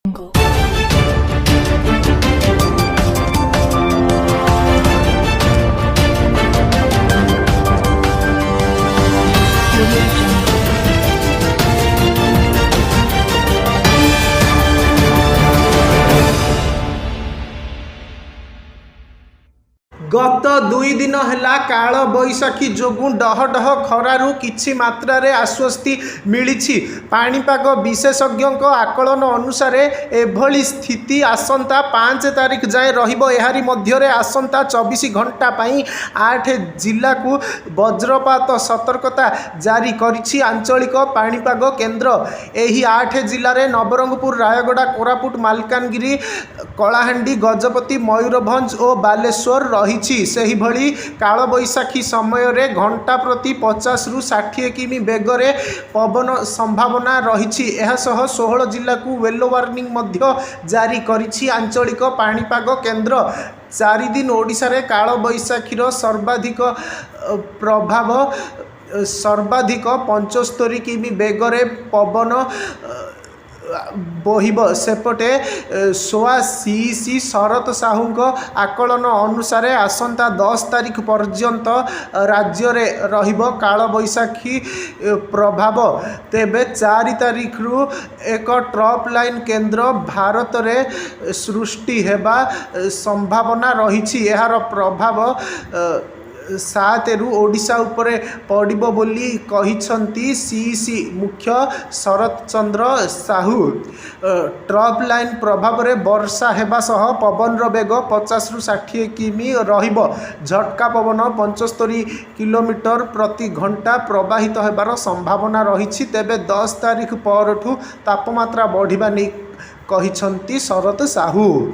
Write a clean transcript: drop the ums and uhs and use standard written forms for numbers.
Jungle. Audio Jungle. गत 2 दिन है काल बैशाखी जोगु डहडह खरारु किछि मात्रारे आश्वस्ति मिली। पाणीपाग विशेषज्ञों आकलन अनुसार एभली स्थिति आसंता 5 तारिख जाए रहिबो। एहारी मध्यरे आसंता 24 घंटा पई 8 जिला को वज्रपात सतर्कता जारी करिछि आंचलिक पाणीपाग केन्द्र। एही 8 जिले में नवरंगपुर, रायगड़ा, कोरापुट, मालकानगिरी, कलाहांडी, गजपति, मयूरभंज और बालेश्वर रही। सही भली काल बैशाखी समय रे घंटा प्रति 50 रु 60 किमी बेगरे पवन संभावना रही। यह 16 जिला को येलो वार्निंग मध्य जारी करिछि आंचलिक पाणीपाग केन्द्र। 4 दिन ओडिशा रे काल बैशाखीर सर्वाधिक प्रभाव 75 किमी बेगरे पवन बहिब। सेपटे सोआ सीसी शरत साहू आकलन अनुसार आसंता 10 तारिख पर्यंत राज्य रे रहिब काल बैशाखी प्रभाव। तेबे 4 तारिख रु एक ट्रप लाइन केन्द्र भारत रे सृष्टि हेबा संभावना रही। यार प्रभाव 7 रु ओडिशा उपरे पड़िबो बोली कहिसंती सीसी मुख्य शरत चंद्र साहू। ट्रप लाइन प्रभाव रे वर्षा हेबा सह पवन बेग 50 रु 60 किमी रहिबो। झटका पवन 75 किलोमीटर प्रति घंटा प्रवाहित हेबार संभावना रही। तेबे 10 तारिख परठू तापमात्रा बढ़िबा नै कहिसंती शरत साहू।